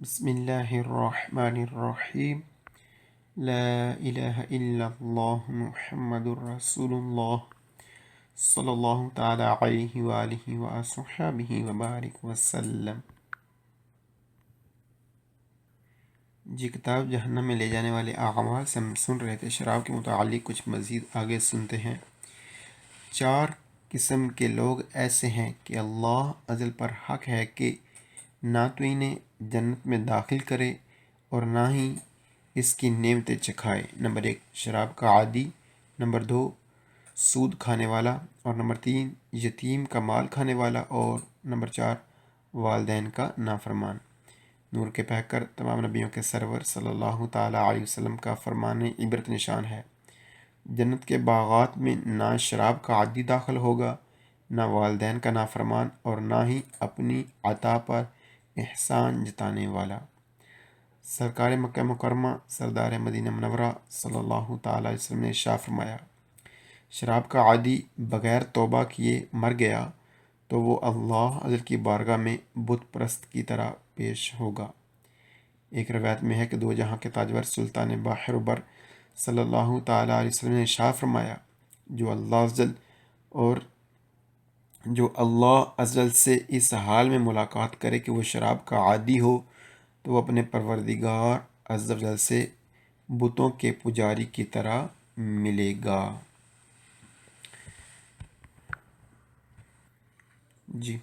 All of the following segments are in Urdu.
بسم اللہ الرحمن الرحیم لا الہ الا اللہ محمد الرسول اللہ صلی اللہ تعالی علیہ وآلہ وصحبہ وبارک وسلم۔ جی، کتاب جہنم میں لے جانے والے اعمال سے ہم سن رہے تھے۔ شراب کے متعلق کچھ مزید آگے سنتے ہیں۔ 4 قسم کے لوگ ایسے ہیں کہ اللہ ازل پر حق ہے کہ نہ تو انہیں جنت میں داخل کرے اور نہ ہی اس کی نعمتیں چکھائے۔ نمبر 1، شراب کا عادی۔ نمبر 2، سود کھانے والا۔ اور نمبر 3، یتیم کا مال کھانے والا۔ اور نمبر 4، والدین کا نافرمان۔ نور کے پیکر تمام نبیوں کے سرور صلی اللہ تعالیٰ علیہ وسلم کا فرمان عبرت نشان ہے۔ جنت کے باغات میں نہ شراب کا عادی داخل ہوگا، نہ والدین کا نافرمان، اور نہ ہی اپنی عطا پر احسان جتانے والا۔ سرکار مکہ مکرمہ سردار مدینہ منورہ صلی اللہ تعالیٰ علیہ وسلم نے ارشاد فرمایا، شراب کا عادی بغیر توبہ کیے مر گیا تو وہ اللہ عز کی بارگاہ میں بت پرست کی طرح پیش ہوگا۔ ایک روایت میں ہے کہ 2 جہاں کے تاجور سلطان بحر بر صلی اللہ تعالیٰ علیہ وسلم نے ارشاد فرمایا، جو اللہ عزل سے اس حال میں ملاقات کرے کہ وہ شراب کا عادی ہو تو وہ اپنے پروردگار عز و جل سے بتوں کے پجاری کی طرح ملے گا۔ جی،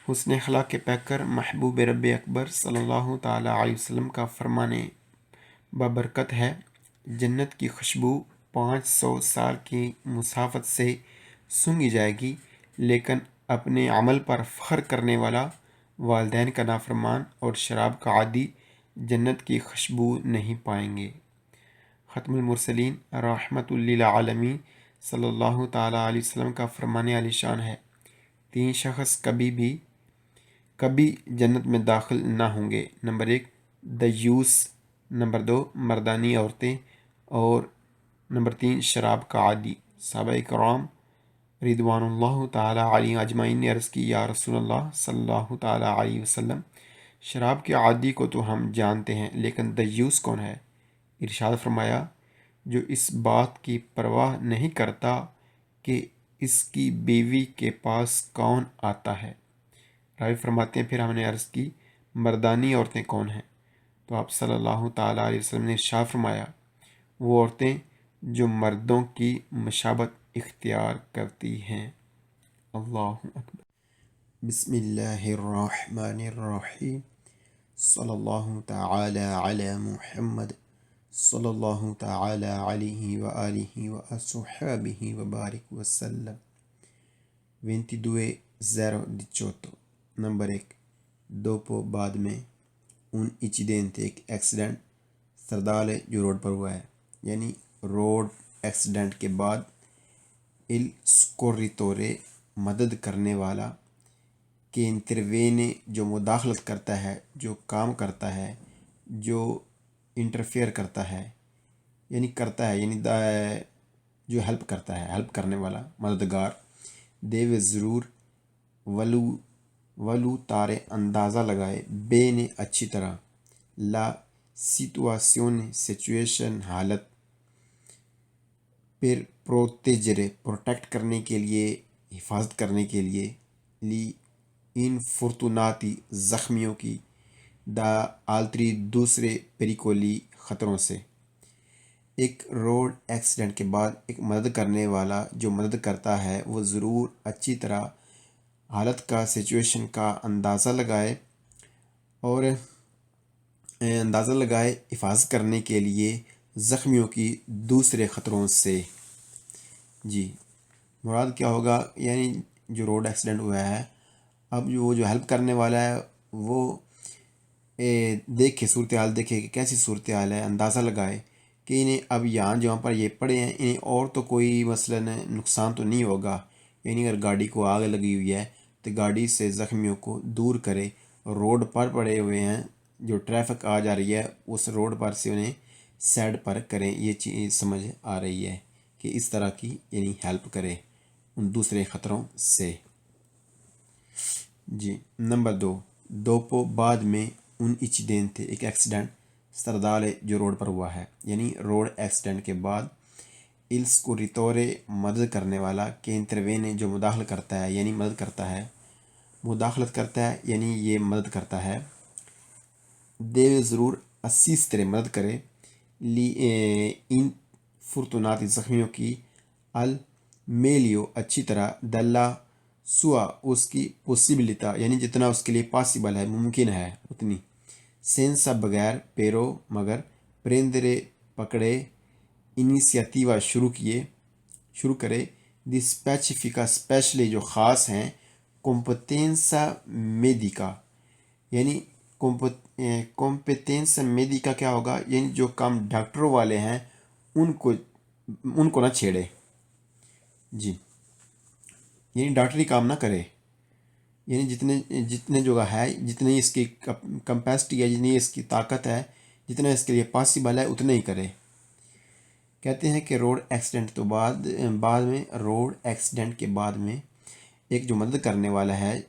حسن اخلاق کے پیکر محبوب رب اکبر صلی اللہ تعالیٰ علیہ وسلم کا فرمان بابرکت ہے، جنت کی خوشبو 500 سال کی مسافت سے سونگھی جائے گی، لیکن اپنے عمل پر فخر کرنے والا، والدین کا نافرمان اور شراب کا عادی جنت کی خوشبو نہیں پائیں گے۔ ختم المرسلین رحمت للعالمین صلی اللہ تعالیٰ علیہ وسلم کا فرمان عالی شان ہے، 3 شخص کبھی جنت میں داخل نہ ہوں گے۔ نمبر 1، دیوس۔ نمبر 2، مردانی عورتیں۔ اور نمبر 3، شراب کا عادی۔ صحابہ کرام رضوان اللہ تعالیٰ علیہ اجمعین نے عرض کی، یا رسول اللہ صلی اللہ تعالیٰ علیہ وسلم، شراب کے عادی کو تو ہم جانتے ہیں، لیکن دیوس کون ہے؟ ارشاد فرمایا، جو اس بات کی پرواہ نہیں کرتا کہ اس کی بیوی کے پاس کون آتا ہے۔ راوی فرماتے ہیں، پھر ہم نے عرض کی، مردانی عورتیں کون ہیں؟ تو آپ صلی اللہ تعالیٰ علیہ وسلم نے ارشاد فرمایا، وہ عورتیں جو مردوں کی مشابت اختیار کرتی ہیں۔ اللہ اکبر۔ بسم اللہ الرحمن الرحیم، صلی اللہ تعالی علی محمد صلی اللہ تعالی علیہ وآلہ وصحبہ وبارک وسلم۔ 22/018۔ نمبر 1، dopo بعد میں un incidente ایک ایکسیڈنٹ stradale جو روڈ پر ہوا ہے، یعنی روڈ ایکسیڈنٹ کے بعد il scorritore مدد کرنے والا، کہ interviene جو مداخلت کرتا ہے، جو کام کرتا ہے، جو انٹرفیئر کرتا ہے، یعنی جو ہیلپ کرتا ہے، ہیلپ کرنے والا، مددگار۔ دیو ضرور، ولو تارے اندازہ لگائے، بے نے اچھی طرح، لا سچویشن حالت، پھر پروتیجرے پروٹیکٹ کرنے کے لیے، حفاظت کرنے کے لیے، لی انفورتوناتی زخمیوں کی، دا آلتری دوسرے پریکولی خطروں سے۔ ایک روڈ ایکسیڈنٹ کے بعد ایک مدد کرنے والا جو مدد کرتا ہے وہ ضرور اچھی طرح حالت کا، سچویشن کا اندازہ لگائے حفاظت کرنے کے لیے زخمیوں کی دوسرے خطروں سے۔ جی، مراد کیا ہوگا؟ یعنی جو روڈ ایکسیڈنٹ ہوا ہے، اب وہ جو ہیلپ کرنے والا ہے وہ دیکھے، صورتحال دیکھے کہ کیسی صورتحال ہے، اندازہ لگائے کہ انہیں اب جہاں پر یہ پڑے ہیں انہیں اور تو کوئی مثلاً نقصان تو نہیں ہوگا، یعنی اگر گاڑی کو آگ لگی ہوئی ہے تو گاڑی سے زخمیوں کو دور کرے، روڈ پر پڑے ہوئے ہیں، جو ٹریفک آ جا رہی ہے اس روڈ پر سے انہیں سائڈ پر کریں۔ یہ چیز سمجھ آ رہی ہے کہ اس طرح کی یعنی ہیلپ کرے ان دوسرے خطروں سے۔ جی، نمبر 2، دوپو بعد میں، un incidente ایک ایکسیڈنٹ stradale جو روڈ پر ہوا ہے، یعنی روڈ ایکسیڈنٹ کے بعد il scorritore مدد کرنے والا کہ interviene جو مداخلت کرتا ہے یعنی مدد کرتا ہے، مداخلت کرتا ہے یعنی یہ مدد کرتا ہے، deve ضرور assistere مدد کرے ان فرتوناتی زخمیوں کی al meglio اچھی طرح dalla sua اس کی possibilità یعنی جتنا اس کے لیے پاسبل ہے ممکن ہے اتنی، senza بغیر pero مگر prendere پکڑے iniziativa شروع کرے di specifica specially جو خاص ہیں competenza medica یعنی competenza medica کیا ہوگا، یعنی جو کام ڈاکٹروں والے ہیں ان کو نہ چھیڑے، جی یعنی ڈاکٹری کام نہ کرے، یعنی جتنے جو ہے جتنی اس کی کمپیسٹی ہے، جتنی اس کی طاقت ہے، جتنا اس کے لیے پاسبل ہے اتنا ہی کرے۔ کہتے ہیں کہ روڈ ایکسیڈنٹ تو بعد میں روڈ ایکسیڈنٹ کے بعد میں ایک جو مدد کرنے والا ہے،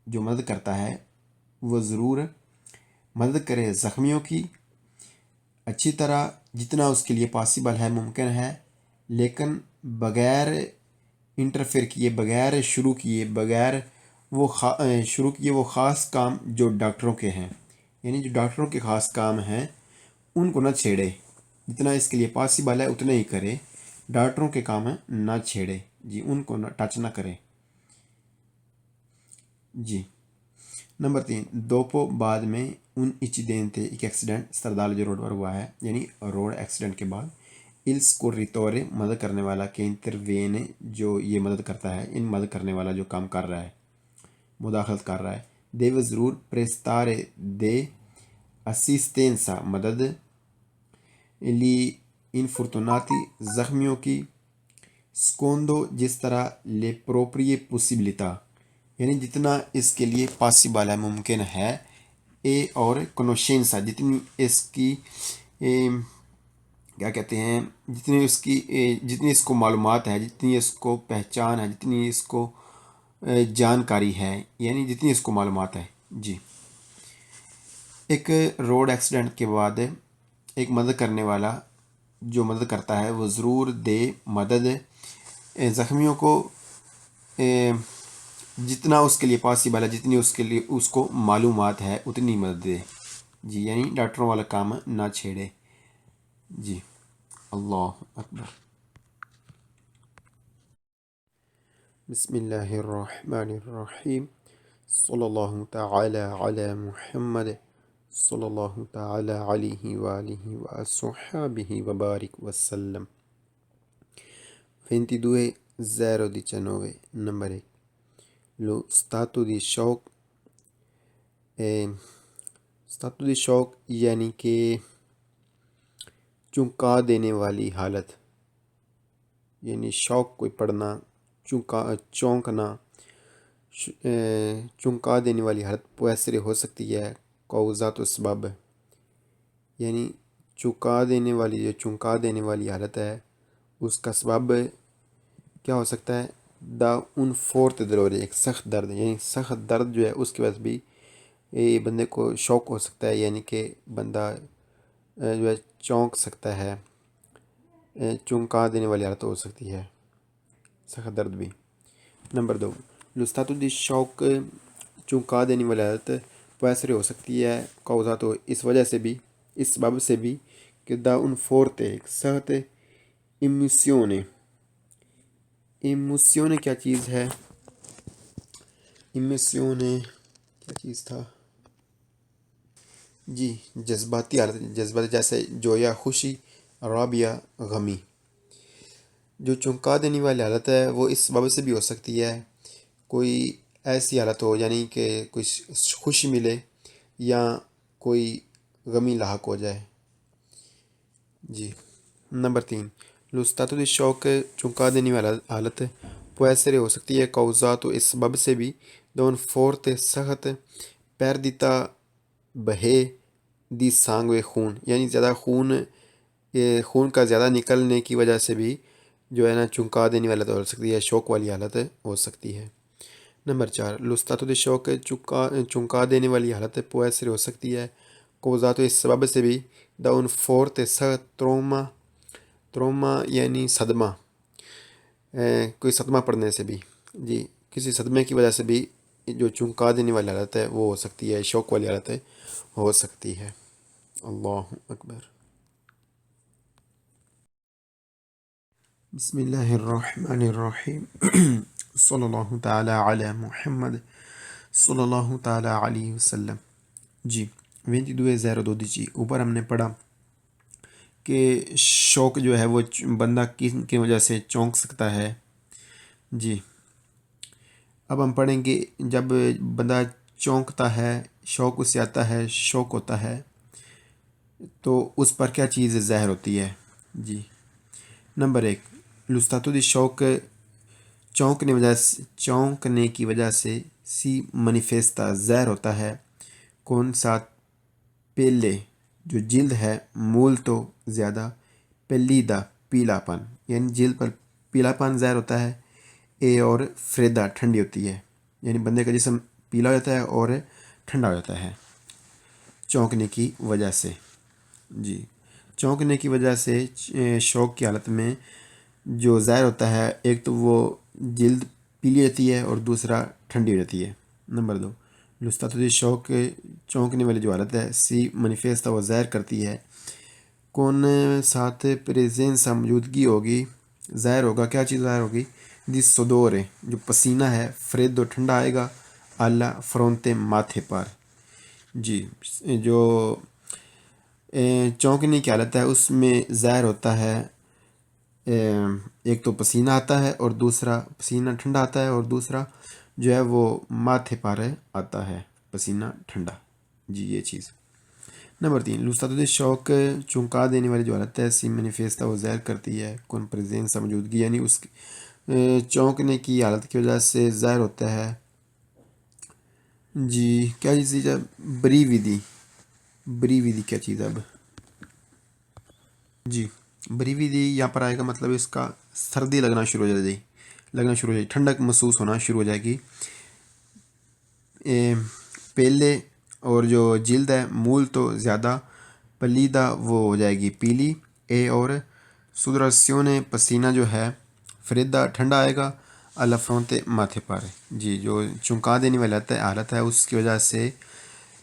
جو مدد کرتا ہے، وہ ضرور مدد کرے زخمیوں کی اچھی طرح جتنا اس کے لیے پاسبل ہے ممکن ہے، لیکن بغیر انٹرفیئر کیے، بغیر شروع کیے وہ خاص کام جو ڈاکٹروں کے ہیں، یعنی جو ڈاکٹروں کے خاص کام ہیں ان کو نہ چھیڑے، جتنا اس کے لیے پاسبل ہے اتنا ہی کرے، ڈاکٹروں کے کام ہیں نہ چھیڑے، جی ان کو نہ ٹچ نہ کرے۔ جی نمبر 3 دوپو بعد میں ان انسیڈنٹ ایک ایکسیڈنٹ stradale جو روڈ پر ہوا ہے، یعنی روڈ ایکسیڈنٹ کے بعد il scorritore مدد کرنے والا کہ interviene جو یہ مدد کرتا ہے، ان مدد کرنے والا جو کام کر رہا ہے، مداخلت کر رہا ہے، deve ضرور prestare de assistenza مدد gli infortunati زخمیوں کی secondo جس طرح le proprie possibilità یعنی جتنا اس کے لیے پاسبل ہے ممکن ہے، اور کنوشنسا جتنی اس کی کیا کہتے ہیں، جتنی اس کو معلومات ہے، جتنی اس کو پہچان ہے، جتنی اس کو جانکاری ہے، یعنی جتنی اس کو معلومات ہے۔ جی ایک روڈ ایکسیڈنٹ کے بعد ایک مدد کرنے والا جو مدد کرتا ہے وہ ضرور دے مدد زخمیوں کو جتنا اس کے لیے پاسبل ہے، جتنی اس کے لیے اس کو معلومات ہے اتنی مدد دے، جی یعنی ڈاکٹروں والا کام نہ چھیڑے۔ جی اللہ اکبر۔ بسم اللہ الرحمن الرحیم، صلی اللہ تعالی علی محمد صلی اللہ تعالی علیہ وآلہ وصحبہ وبارک وسلم۔ 22-019 number 1 lo stato di shock یعنی کہ چونکا دینے والی حالت، یعنی شوق کوئی پڑھنا، چونکنا، چونکا دینے والی حالت پویسرے ہو سکتی ہے، قوضات و اسباب یعنی چونکا دینے والی حالت ہے، اس کا سبب کیا ہو سکتا ہے، دا ان فورت ضرور ایک سخت درد، یعنی سخت درد جو ہے اس کے بعد بھی بندے کو شوق ہو سکتا ہے، یعنی کہ بندہ جو ہے چونک سکتا ہے، چونکا دینے والی حالت ہو سکتی ہے، سخت درد بھی۔ نمبر 2 لستاتو دی شوق چونکا دینے والی حالت پیسرے ہو سکتی ہے، قوضاتو اس وجہ سے بھی، اس سبب سے بھی کہ دا ان فورت ایک سخت ایموسیونے کیا چیز ہے، ایموسیونے کیا چیز تھا، جی جذباتی حالت، جذبات جیسے جویا، خوشی، رابیہ، غمی۔ جو چونکا دینے والی حالت ہے وہ اس سبب سے بھی ہو سکتی ہے، کوئی ایسی حالت ہو یعنی کہ کوئی خوشی ملے یا کوئی غمی لاحق ہو جائے۔ جی number 3 lo stato di shock چونکا دینے والا حالت پویسرے ہو سکتی ہے، قوضات و اس سبب سے بھی دون فورت سخت پردیتا بہے دی سانگوے خون، یعنی زیادہ خون کا زیادہ نکلنے کی وجہ سے بھی جو ہے نا چونکا دینے والی حالت ہو سکتی ہے، شوق والی حالت ہو سکتی ہے۔ نمبر 4، لستۃ شوق چونکا دینے والی حالت پویسر ہو سکتی ہے، کوزات اس سبب سے بھی داؤن فورت تروما یعنی صدمہ، کوئی صدمہ پڑنے سے بھی، جی کسی صدمے کی وجہ سے بھی جو چونکا دینے والی حالت ہے وہ ہو سکتی ہے، شوق والی حالت ہے ہو سکتی ہے۔ اللہ اکبر۔ بسم اللہ الرحمن الرحیم۔ صلی اللہ تعالی علی محمد صلی اللہ تعالی علیہ وسلم۔ جی 2202 اوپر ہم نے پڑھا کہ شوق جو ہے وہ بندہ کی وجہ سے چونک سکتا ہے۔ جی اب ہم پڑھیں گے جب بندہ چونکتا ہے، شوق اس سے آتا ہے، شوق ہوتا ہے، تو اس پر کیا چیز ظاہر ہوتی ہے۔ جی نمبر 1، لستۃ شوق چونکنے کی وجہ سے سی منیفیستا ظاہر ہوتا ہے، کون سا؟ پہلے جو جلد ہے، مول تو زیادہ، پلیدہ پیلا پن یعنی جلد پر پیلا پن ظاہر ہوتا ہے، اے اور فریدا ٹھنڈی ہوتی ہے، یعنی بندے کا جسم پیلا ہو جاتا ہے اور ٹھنڈا ہو جاتا ہے چونکنے کی وجہ سے۔ جی چونکنے کی وجہ سے شوق کی حالت میں جو ظاہر ہوتا ہے، ایک تو وہ جلد پیلی جاتی ہے اور دوسرا ٹھنڈی ہو جاتی ہے۔ نمبر 2، لستۃ شوق چونکنے والی جو حالت ہے، سی منیفیستا وہ ظاہر کرتی ہے، کون ساتھ پریزنس موجودگی ہوگی، ظاہر ہوگا، کیا چیز ظاہر ہوگی؟ جس صدور ہے، جو پسینہ ہے، فریدو ٹھنڈا آئے گا، اللہ فرونتے ماتھے پر۔ جی جو چونکنے کی حالت ہے اس میں ظاہر ہوتا ہے، ایک تو پسینہ آتا ہے اور دوسرا پسینہ ٹھنڈا آتا ہے، اور دوسرا جو ہے وہ ماتھے پر آتا ہے پسینہ ٹھنڈا۔ جی یہ چیز۔ نمبر 3، لستۃ شوق چونکا دینے والی جو حالت ہے، سی مینیفیستا وہ ظاہر کرتی ہے، کون پریزنس موجودگی، یعنی اس چونکنے کی حالت کی وجہ سے ظاہر ہوتا ہے۔ جی کیا چیز ہے؟ بریویدی کیا چیز ہے اب؟ جی بریویدی یہاں پر آئے گا، مطلب اس کا سردی لگنا شروع ہو جائے گی، ٹھنڈک محسوس ہونا شروع ہو جائے گی۔ پہلے اور جو جلد ہے، مول تو زیادہ، پلیدہ وہ ہو جائے گی پیلی، اے اور سودرسیونے پسینہ جو ہے، فریدا ٹھنڈا آئے گا، الفرونتے ماتھے پر۔ جی جو چونکا دینے والی حالت ہے اس کی وجہ سے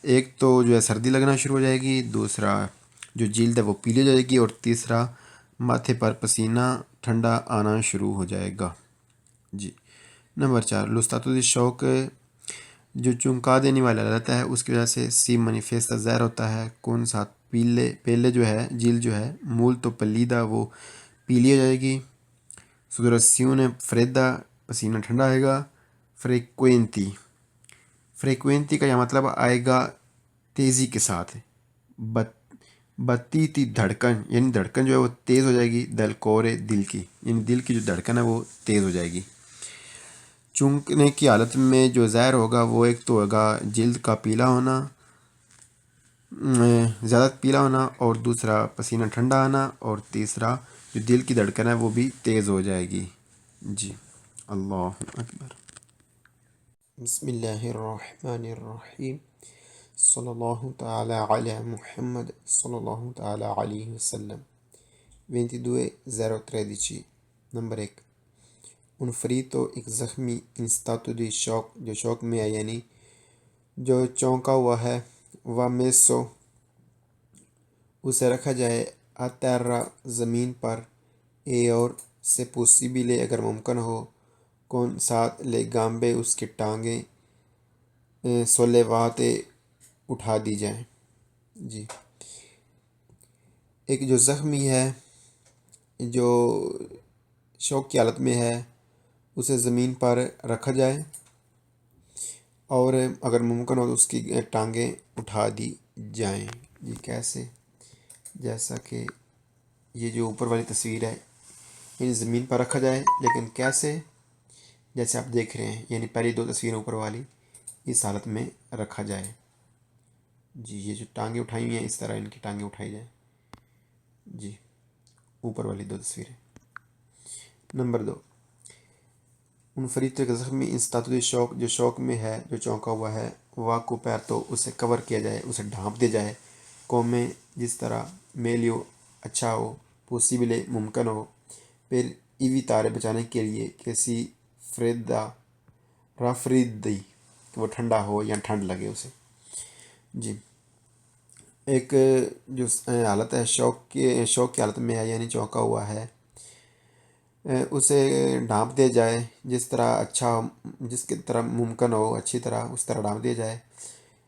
ایک تو جو ہے سردی لگنا شروع ہو جائے گی، دوسرا جو جلد ہے وہ پیلی ہو جائے گی، اور تیسرا ماتھے پر پسینہ ٹھنڈا آنا شروع ہو جائے گا۔ جی نمبر 4، لستۃ شوق جو چونکا دینے والا رہتا ہے اس کی وجہ سے سی منیفیستا ظاہر ہوتا ہے، کون سا؟ پہلے جو ہے جلد جو ہے، مول تو پلیدہ وہ پیلی ہو جائے گی، سودرسیون فریدا پسینہ ٹھنڈا آئے گا، فریکوینتی کا یہ مطلب آئے گا تیزی کے ساتھ، بتی تی دھڑکن یعنی دھڑکن جو ہے وہ تیز ہو جائے گی، دل کورے دل کی یعنی دل کی جو دھڑکن ہے وہ تیز ہو جائے گی۔ چونکنے کی حالت میں جو ظاہر ہوگا وہ ایک تو ہوگا جلد کا پیلا ہونا، زیادہ پیلا ہونا، اور دوسرا پسینہ ٹھنڈا آنا، اور تیسرا جو دل کی دھڑکن ہے وہ بھی تیز ہو جائے گی۔ جی اللہ اکبر۔ بسم اللہ الرحمن الرحیم۔ صلی اللہ تعالی علی محمد صلی اللہ تعالی علیہ وسلم۔ 2203 نمبر 1، ان فرito ایک زخمی انستاتو دی شوق جو شوق میں ہے، یعنی جو چونکا ہوا ہے، وہ میسو اسے رکھا جائے، اترا زمین پر، اے اور سے پوسیبلے اگر ممکن ہو، کون ساتھ لے گامبے اس کے ٹانگیں، سولیواتے اٹھا دی جائیں۔ جی ایک جو زخمی ہے، جو شوق کی حالت میں ہے، اسے زمین پر رکھا جائے اور اگر ممکن ہو تو اس کی ٹانگیں اٹھا دی جائیں۔ جی کیسے؟ جیسا کہ یہ جو اوپر والی تصویر ہے، یعنی زمین پر رکھا جائے، لیکن کیسے؟ جیسے آپ دیکھ رہے ہیں، یعنی پہلی دو تصویریں اوپر والی اس حالت میں رکھا جائے۔ جی یہ جو ٹانگیں اٹھائی ہوئی ہیں اس طرح ان کی ٹانگیں اٹھائی جائیں۔ جی اوپر والی دو تصویریں۔ نمبر 2، ان فریتوں کے زخمی انستاتود شوق جو شوق میں ہے، جو چونکا ہوا ہے، واقو پیر تو اسے کور کیا جائے، اسے ڈھانپ دیا جائے، قومیں جس طرح میلیو اچھا ہو، پوسیبلے ممکن ہو، پھر ایوی تارے بچانے کے لیے کیسی فریدا رافریدی کہ وہ ٹھنڈا ہو یا ٹھنڈ لگے اسے۔ جی، ایک جو حالت ہے شوق کی حالت میں ہے، یعنی چونکا ہوا ہے، اسے ڈھانپ دیا جائے جس طرح اچھا جس کی طرح ممکن ہو، اچھی طرح اس طرح ڈھانپ دیا جائے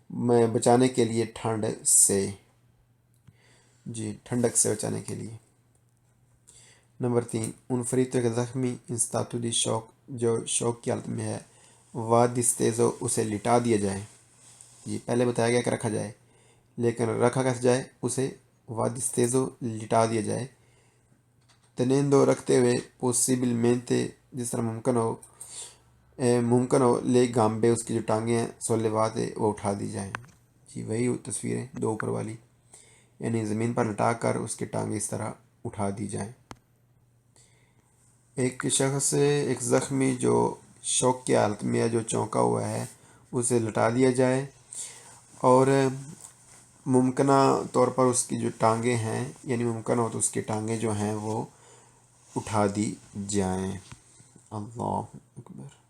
میں بچانے کے لیے ٹھنڈ سے۔ جی، ٹھنڈک سے بچانے کے لیے۔ نمبر 3، ان فریتوں کے زخمی انستاتودی شوق جو شوق کی حالت میں ہے، وادستیزو اسے لٹا دیا جائے۔ جی، پہلے بتایا گیا کہ رکھا جائے، لیکن رکھا کیسے جائے؟ اسے وادستیزو لٹا دیا جائے، تنیندو رکھتے ہوئے، پوسیبل مینتے جس طرح ممکن ہو، لے گامبے اس کی جو ٹانگیں ہیں، سولےواتے وہ اٹھا دی جائیں۔ جی، وہی تصویریں دو اوپر والی، یعنی زمین پر لٹا کر اس کی ٹانگیں اس طرح اٹھا دی جائیں۔ ایک شخص، ایک زخمی جو شوق کی حالت میں ہے، جو چونکا ہوا ہے، اسے لٹا دیا جائے اور ممکنہ طور پر اس کی جو ٹانگیں ہیں، یعنی ممکن ہو تو اس کی ٹانگیں جو ہیں وہ اٹھا دی جائیں۔ اللہ اکبر۔